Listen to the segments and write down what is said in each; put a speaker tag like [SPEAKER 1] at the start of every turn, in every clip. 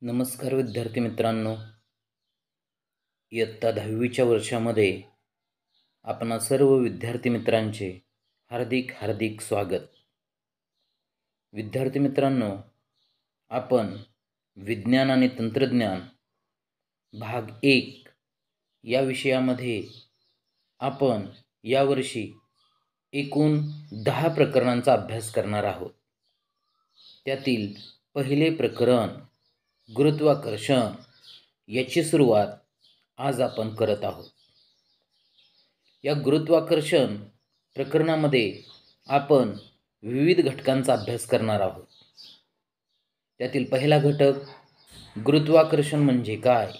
[SPEAKER 1] नमस्कार विद्यार्थी मित्रांनो. इयत्ता 10वीच्या वर्षामध्ये आपणा सर्व विद्यार्थी मित्रांचे हार्दिक हार्दिक स्वागत. विद्यार्थी मित्रांनो, आपण विज्ञान आणि तंत्रज्ञान भाग 1 या विषयामध्ये आपण यावर्षी एकूण 10 प्रकरणांचा अभ्यास करणार आहोत. त्यातील पहिले प्रकरण गुरुत्वाकर्षण याची सुरुवात आज आपण करत आहोत. या गुरुत्वाकर्षण प्रकरणामध्ये आपण विविध घटकांचा अभ्यास करणार आहोत. त्यातील पहिला घटक गुरुत्वाकर्षण म्हणजे काय,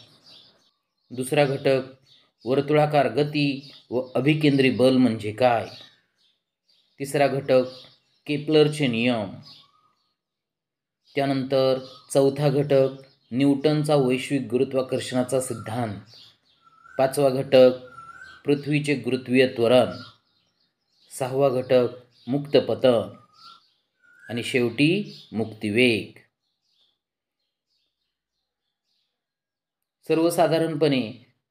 [SPEAKER 1] दुसरा घटक वर्तुळाकार गती व अभिकेंद्री बल म्हणजे काय, तिसरा घटक केपलरचे नियम, त्यानंतर चौथा घटक न्यूटनचा वैश्विक गुरुत्वाकर्षणाचा सिद्धांत, पाचवा घटक पृथ्वीचे गुरुत्वीय त्वरण, सहावा घटक मुक्त पतन आणि शेवटी मुक्तिवेग. सर्वसाधारणपणे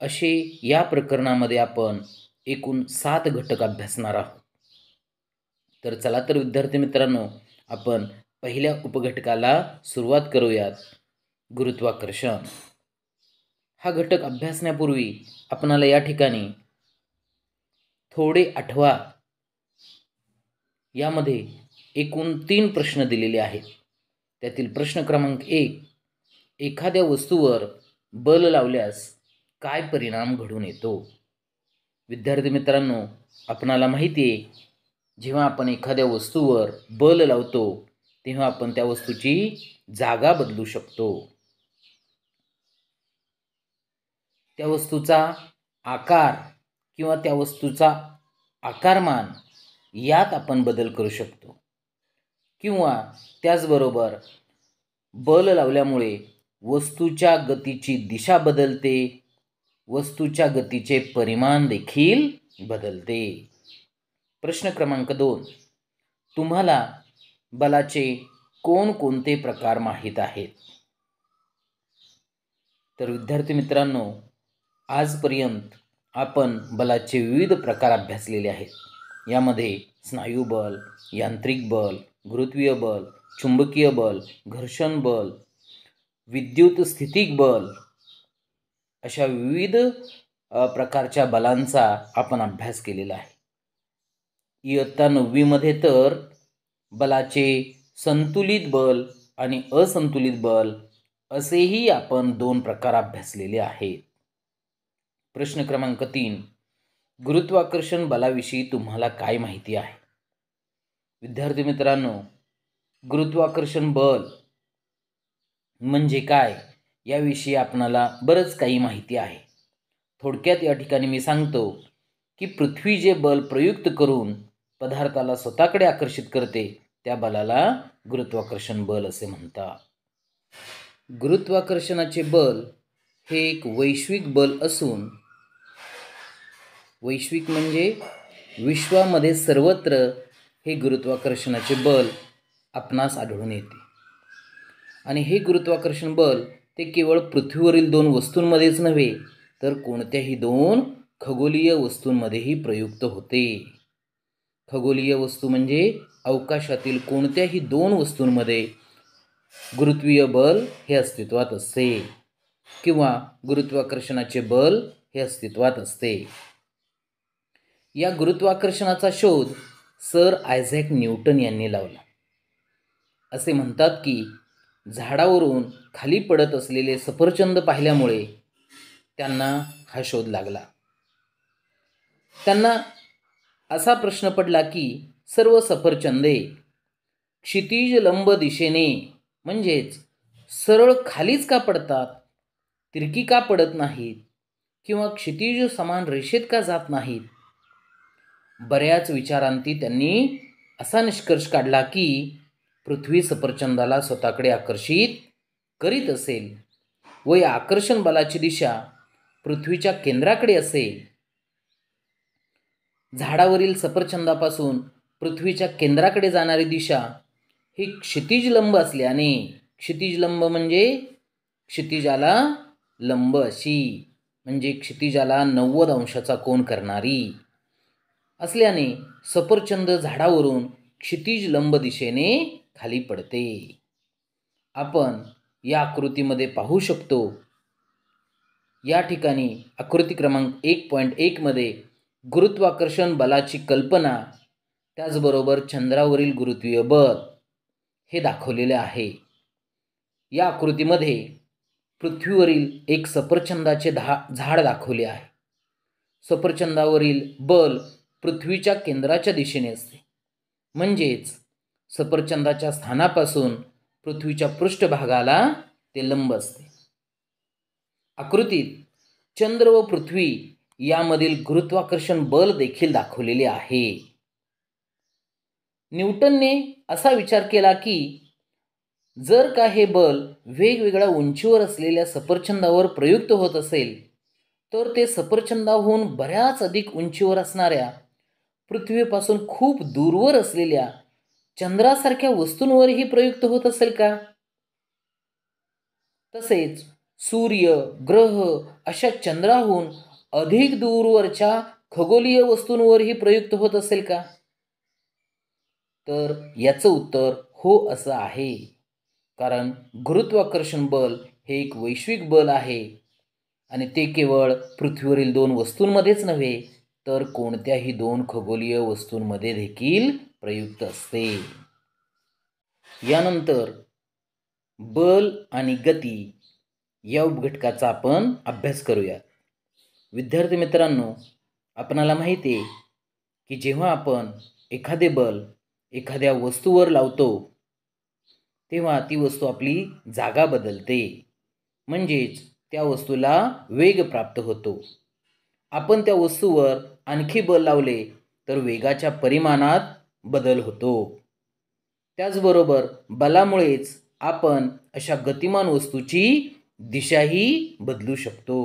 [SPEAKER 1] असे या प्रकरणामध्ये आपण एकूण 7 घटक अभ्यासणार आहोत. तर चला तर विद्यार्थी मित्रांनो, आपण पहिल्या उपघटकाला सुरुवात करूयात. गुरुत्वाकर्षण हा घटक अभ्यासण्यापूर्वी आपणाला या ठिकाणी थोडे आठवा. यामध्ये एकूण 3 प्रश्न दिलेले आहेत. त्यातील प्रश्न क्रमांक 1, एखाद्या वस्तूवर बल लावल्यास काय परिणाम घडून येतो. विद्यार्थी मित्रांनो, आपणाला माहिती आहे, जेव्हा आपण एखाद्या वस्तूवर बल लावतो तेव्हा आपण त्या वस्तूची जागा बदलू शकतो. त्या वस्तूचा आकार किंवा त्या वस्तूचा आकारमान यात आपण बदल करू शकतो. किंवा त्याचबरोबर बल लावल्यामुळे वस्तूच्या गतीची दिशा बदलते, वस्तूच्या गतीचे परिमाण देखील बदलते. प्रश्न क्रमांक 2, तुम्हाला बलाचे कोणकोणते प्रकार माहीत आहेत. तर विद्यार्थी मित्रांनो, आजपर्यंत आपण बलाचे विविध प्रकार अभ्यासलेले आहेत. यामध्ये स्नायू बल, यांत्रिक बल, गुरुत्वीय बल, चुंबकीय बल, घर्षण बल, विद्युत स्थितिक बल अशा विविध प्रकारच्या बलांचा आपण अभ्यास केलेला आहे. इयत्ता 9वीमध्ये तर बलाचे संतुलित बल आणि असंतुलित बल असेही आपण 2 प्रकार अभ्यासलेले आहेत. प्रश्न क्रमांक 3, गुरुत्वाकर्षण बलाविषयी तुम्हाला काय माहिती आहे. विद्यार्थी मित्रांनो, गुरुत्वाकर्षण बल म्हणजे काय याविषयी आपणाला बरंच काही माहिती आहे. थोडक्यात या ठिकाणी मी सांगतो की पृथ्वी जे बल प्रयुक्त करून पदार्थाला स्वतःकडे आकर्षित करते त्या बलाला गुरुत्वाकर्षण बल असे म्हणतात. गुरुत्वाकर्षणाचे बल हे एक वैश्विक बल असून, वैश्विक म्हणजे विश्वामध्ये सर्वत्र हे गुरुत्वाकर्षणाचे बल आपणास आढळून येते. आणि हे गुरुत्वाकर्षण बल ते केवळ पृथ्वीवरील 2 वस्तूंमध्येच नव्हे तर कोणत्याही 2 खगोलीय वस्तूंमध्येही प्रयुक्त होते. खगोलीय वस्तू म्हणजे अवकाशातील कोणत्याही 2 वस्तूंमध्ये गुरुत्वीय बल हे अस्तित्वात असते किंवा गुरुत्वाकर्षणाचे बल हे अस्तित्वात असते. या गुरुत्वाकर्षणाचा शोध सर आयझॅक न्यूटन यांनी लावला. असे म्हणतात की झाडावरून खाली पडत असलेले सफरचंद पाहिल्यामुळे त्यांना हा शोध लागला. त्यांना असा प्रश्न पडला की सर्व सफरचंदे क्षितिज लंब दिशेने म्हणजेच सरळ खालीच का पडतात, तिरकी का पडत नाहीत किंवा क्षितिज समान रेषेत का जात नाहीत. बऱ्याच विचारांती त्यांनी असा निष्कर्ष काढला की पृथ्वी सफरचंदाला स्वतःकडे आकर्षित करीत असेल व या आकर्षण बलाची दिशा पृथ्वीच्या केंद्राकडे असेल. झाडावरील सफरचंदापासून पृथ्वीच्या केंद्राकडे जाणारी दिशा ही क्षितिज लंब असल्याने, क्षितिज लंब म्हणजे क्षितिजाला लंब अशी, म्हणजे क्षितिजाला 90 अंशाचा कोन करणारी असल्याने सफरचंद झाडावरून क्षितिज लंब दिशेने खाली पडते. आपण या आकृतीमध्ये पाहू शकतो. या ठिकाणी आकृती क्रमांक 1.1 मध्ये गुरुत्वाकर्षण बलाची कल्पना, त्याचबरोबर चंद्रावरील गुरुत्वीय बल हे दाखवलेले आहे. या आकृतीमध्ये पृथ्वीवरील एक सफरचंदाचे झाड दाखवले आहे. सफरचंदावरील बल पृथ्वीच्या केंद्राच्या दिशेने असते, म्हणजेच सफरचंदाच्या स्थानापासून पृथ्वीच्या पृष्ठभागाला ते लंब असते. आकृतीत चंद्र व पृथ्वी यामधील गुरुत्वाकर्षण बल देखील दाखवलेले आहे. न्यूटनने असा विचार केला की जर का हे बल वेगवेगळ्या उंचीवर असलेल्या सफरचंदावर प्रयुक्त होत असेल, तर ते सफरचंदाहून बऱ्याच अधिक उंचीवर असणाऱ्या पृथ्वीपासून खूप दूरवर असलेल्या चंद्रासारख्या वस्तूंवरही प्रयुक्त होत असेल का? तसेच सूर्य, ग्रह अशा चंद्राहून अधिक दूरवरच्या खगोलीय वस्तूंवरही प्रयुक्त होत असेल का? तर याचं उत्तर हो असं आहे. कारण गुरुत्वाकर्षण बल हे एक वैश्विक बल आहे आणि ते केवळ पृथ्वीवरील 2 वस्तूंमध्येच नव्हे, तर कोणत्याही 2 खगोलीय वस्तूंमध्ये देखील प्रयुक्त असते. यानंतर बल आणि गती या उपघटकाचा आपण अभ्यास करूया. विद्यार्थी मित्रांनो, आपणाला माहिती आहे की जेव्हा आपण एखादे बल एखाद्या वस्तूवर लावतो, तेव्हा ती वस्तू आपली जागा बदलते, म्हणजेच त्या वस्तूला वेग प्राप्त होतो. आपण त्या वस्तूवर आणखी बल लावले तर वेगाच्या परिमाणात बदल होतो. त्याचबरोबर बलामुळेच आपण अशा गतिमान वस्तूची दिशाही बदलू शकतो.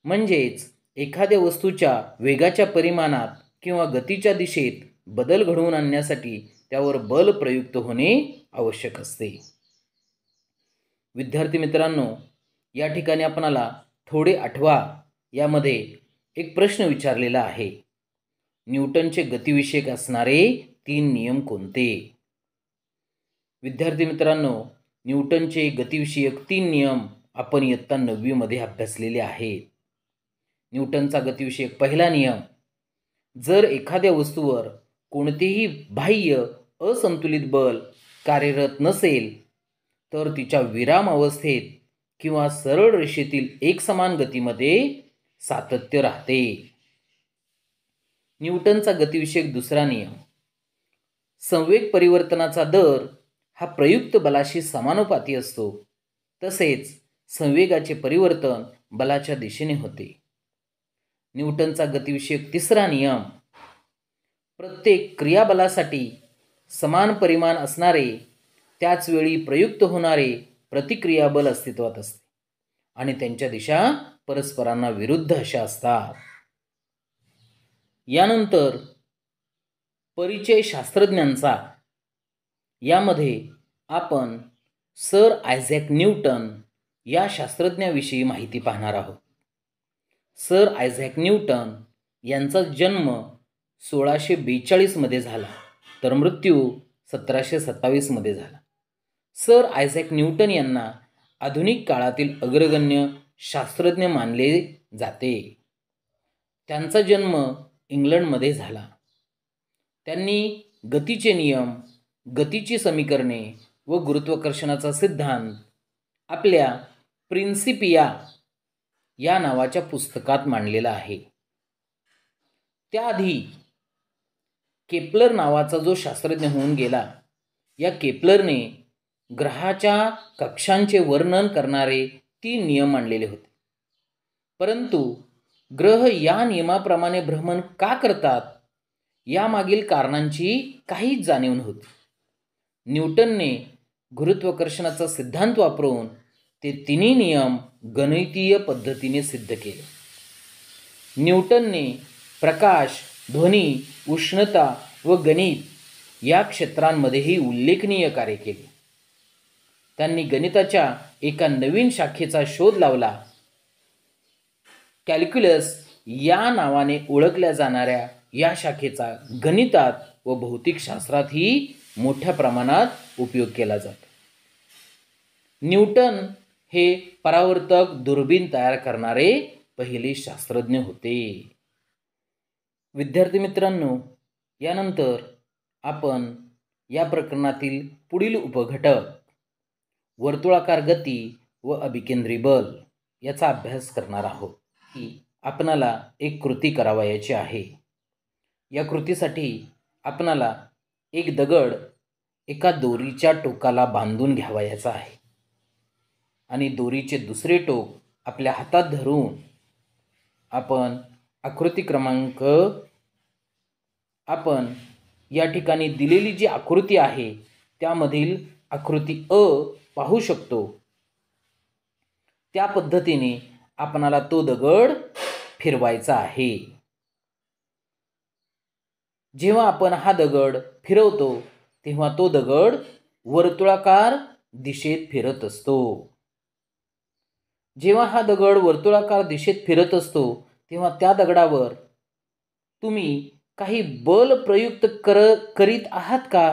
[SPEAKER 1] म्हणजेच एखाद्या वस्तूच्या वेगाच्या परिमाणात किंवा गतीच्या दिशेत बदल घडवून आणण्यासाठी त्यावर बल प्रयुक्त होणे आवश्यक असते. विद्यार्थी मित्रांनो, या ठिकाणी आपणाला थोडे आठवा यामध्ये एक प्रश्न विचारलेला आहे. न्यूटनचे गतिविषयक असणारे 3 नियम कोणते? विद्यार्थी मित्रांनो, न्यूटनचे गतिविषयक 3 नियम आपण इयत्ता 9वी मध्ये अभ्यासलेले आहेत. न्यूटनचा गतिविषयक पहिला नियम, जर एखाद्या वस्तूवर कोणतेही बाह्य असंतुलित बल कार्यरत नसेल तर तिच्या विराम अवस्थेत किंवा सरळ रेषेतील एकसमान गतीमध्ये सातत्य राहते. न्यूटनचा गतिविषयक दुसरा नियम, संवेग परिवर्तनाचा दर हा प्रयुक्त बलाशी समानुपाती असतो, तसेच संवेगाचे परिवर्तन बलाच्या दिशेने होते. न्यूटनचा गतिविषयक तिसरा नियम, प्रत्येक क्रियाबलासाठी समान परिमाण असणारे त्याच वेळी प्रयुक्त होणारे प्रतिक्रियाबल अस्तित्वात असते आणि त्यांच्या दिशा परस्परांना विरुद्ध अशा असतात. यानंतर परिचय शास्त्रज्ञांचा, यामध्ये आपण सर आयझॅक न्यूटन या शास्त्रज्ञाविषयी माहिती पाहणार आहोत. सर आयझॅक न्यूटन यांचा जन्म 1642 मध्ये झाला तर मृत्यू 1727 मध्ये झाला. सर आयझॅक न्यूटन यांना आधुनिक काळातील अग्रगण्य शास्त्रज्ञ मानले जाते. त्यांचा जन्म इंग्लंडमध्ये झाला. त्यांनी गतीचे नियम, गतीची समीकरणे व गुरुत्वाकर्षणाचा सिद्धांत आपल्या प्रिन्सिपिया या नावाच्या पुस्तकात मांडलेला आहे. त्याआधी केपलर नावाचा जो शास्त्रज्ञ होऊन गेला, या केपलरने ग्रहाच्या कक्षांचे वर्णन करणारे 3 नियम मांडलेले होते. परंतु ग्रह या नियमाप्रमाणे भ्रमण का करतात यामागील कारणांची काहीच जाणीव नव्हती. न्यूटनने गुरुत्वाकर्षणाचा सिद्धांत वापरून ते 3 नियम गणितीय पद्धतीने सिद्ध केले. न्यूटनने प्रकाश, ध्वनी, उष्णता व गणित या क्षेत्रांमध्येही उल्लेखनीय कार्य केले. त्यांनी गणिताच्या एका नवीन शाखेचा शोध लावला. कॅल्क्युलस या नावाने ओळखल्या जाणाऱ्या या शाखेचा गणितात व भौतिकशास्त्रातही मोठ्या प्रमाणात उपयोग केला जातो. न्यूटन हे परावर्तक दुर्बीण तयार करणारे पहिले शास्त्रज्ञ होते. विद्यार्थी मित्रांनो, यानंतर आपण या प्रकरणातील पुढील उपघटक वर्तुळाकार गती व अभिकेंद्री बल याचा अभ्यास करणार आहोत. आपणाला एक कृती करावयाची आहे. या कृतीसाठी आपणाला एक दगड एका दोरीच्या टोकाला बांधून घ्यावयाचा आहे आणि दोरीचे दुसरे टोक आपल्या हातात धरून आपण आकृती क्रमांक आपण या ठिकाणी दिलेली जी आकृती आहे त्यामधील आकृती अ पाहू शकतो. त्या पद्धतीने आपणाला तो दगड फिरवायचा आहे. जेव्हा आपण हा दगड फिरवतो तेव्हा तो दगड वर्तुळाकार दिशेत फिरत असतो. जेव्हा हा दगड वर्तुळाकार दिशेत फिरत असतो तेव्हा त्या दगडावर तुम्ही काही बल प्रयुक्त करीत आहात का?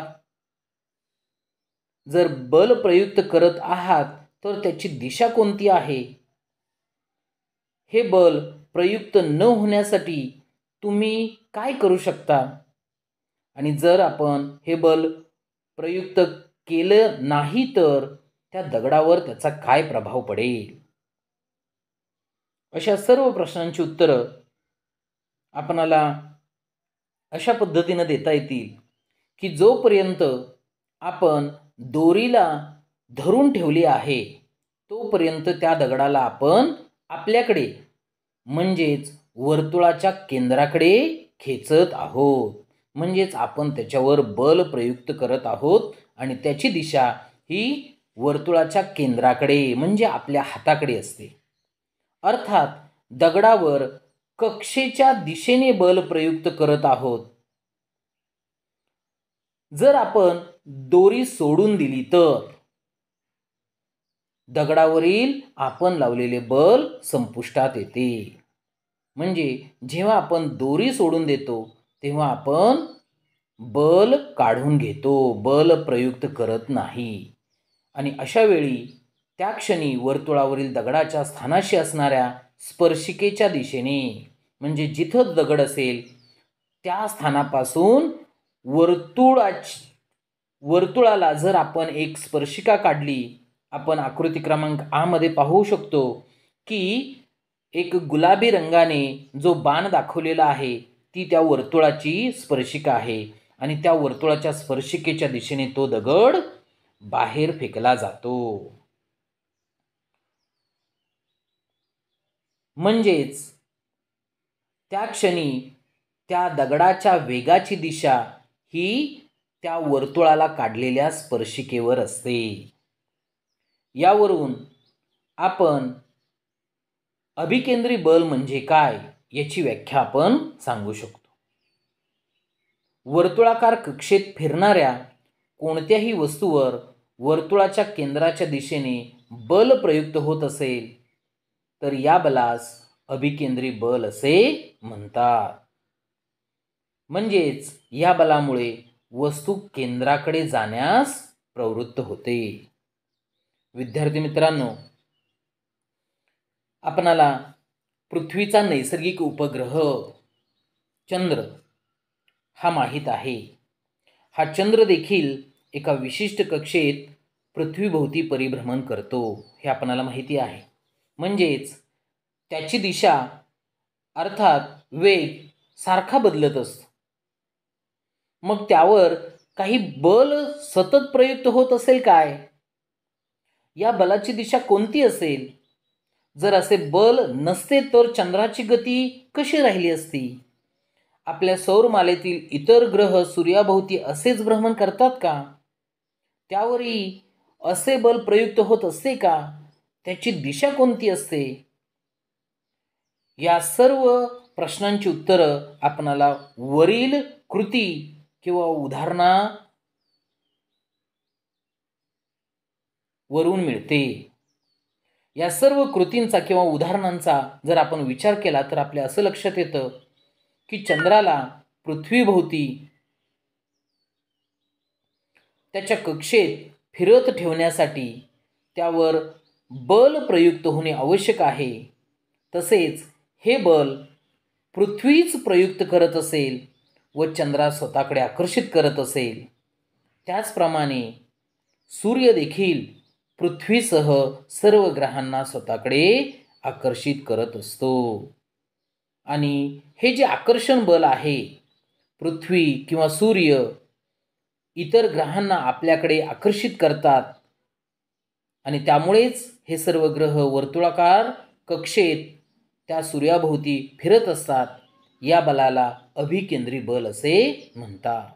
[SPEAKER 1] जर बल प्रयुक्त करत आहात तर त्याची दिशा कोणती आहे? हे बल प्रयुक्त न होण्यासाठी तुम्ही काय करू शकता? आणि जर आपण हे बल प्रयुक्त केलं नाही तर त्या दगडावर त्याचा काय प्रभाव पडेल? अशा सर्व प्रश्नांची उत्तरं आपणाला अशा पद्धतीने देता येतील की जोपर्यंत आपण दोरीला धरून ठेवली आहे तोपर्यंत त्या दगडाला आपण आपल्याकडे म्हणजेच वर्तुळाच्या केंद्राकडे खेचत आहोत. म्हणजेच आपण त्याच्यावर बल प्रयुक्त करत आहोत आणि त्याची दिशा ही वर्तुळाच्या केंद्राकडे म्हणजे आपल्या हाताकडे असते. अर्थात दगडावर कक्षेच्या दिशेने बल प्रयुक्त करत आहोत. जर आपण दोरी सोडून दिली तर दगडावरील आपण लावलेले बल संपुष्टात येते. म्हणजे जेव्हा आपण दोरी सोडून देतो तेव्हा आपण बल काढून घेतो, बल प्रयुक्त करत नाही. आणि अशा वेळी त्या क्षणी वर्तुळावरील दगडाच्या स्थानाशी असणाऱ्या स्पर्शिकेच्या दिशेने म्हणजे जिथं दगड असेल त्या स्थानापासून वर्तुळाला जर आपण एक स्पर्शिका काढली, आपण आकृती क्रमांक आ मध्ये पाहू शकतो की एक गुलाबी रंगाने जो बाण दाखवलेला आहे ती त्या वर्तुळाची स्पर्शिका आहे आणि त्या वर्तुळाच्या स्पर्शिकेच्या दिशेने तो दगड बाहेर फेकला जातो. म्हणजेच त्या क्षणी त्या दगडाच्या वेगाची दिशा ही त्या वर्तुळाला काढलेल्या स्पर्शिकेवर असते. यावरून आपण अभिकेंद्री बल म्हणजे काय याची व्याख्या आपण सांगू शकतो. वर्तुळाकार कक्षेत फिरणाऱ्या कोणत्याही वस्तूवर वर्तुळाच्या केंद्राच्या दिशेने बल प्रयुक्त होत असेल तर या बलास अभिकेंद्री बल असे म्हणतात. म्हणजेच या बलामुळे वस्तू केंद्राकडे जाण्यास प्रवृत्त होते. विद्यार्थी मित्रांनो, आपणाला पृथ्वीचा नैसर्गिक उपग्रह चंद्र हा माहीत आहे. हा चंद्र देखील एका विशिष्ट कक्षेत पृथ्वीभोवती परिभ्रमण करतो हे आपणाला माहिती आहे. म्हणजेच त्याची दिशा अर्थात वेग सारखा बदलत असतो. मग त्यावर काही बल सतत प्रयुक्त होत असेल काय? या बलाची दिशा कोणती असेल? जर असे बल नसते तर चंद्राची गती कशी राहिली असती? आपल्या सौरमालेतील इतर ग्रह सूर्याभोवती असेच भ्रमण करतात का? त्यावरही असे बल प्रयुक्त होत असते का? त्याची दिशा कोणती असते? या सर्व प्रश्नांची उत्तरं आपणाला वरील कृती किंवा वरून मिळते. या सर्व कृतींचा किंवा उदाहरणांचा जर आपण विचार केला तर आपल्या असं लक्षात येतं की चंद्राला पृथ्वीभोवती त्याच्या कक्षेत फिरत ठेवण्यासाठी त्यावर बल प्रयुक्त होणे आवश्यक आहे. तसेच हे बल पृथ्वीच प्रयुक्त करत असेल व चंद्रा स्वतःकडे आकर्षित करत असेल, त्याचप्रमाणे सूर्य देखील पृथ्वीसह सर्व ग्रहांना स्वतःकडे आकर्षित करत असतो. आणि हे जे आकर्षण बल आहे, पृथ्वी किंवा सूर्य इतर ग्रहांना आपल्याकडे आकर्षित करतात आणि त्यामुळेच हे सर्व ग्रह वर्तुळाकार कक्षेत त्या सूर्याभोवती फिरत असतात. या बलाला अभिकेंद्री बल असे म्हणतात.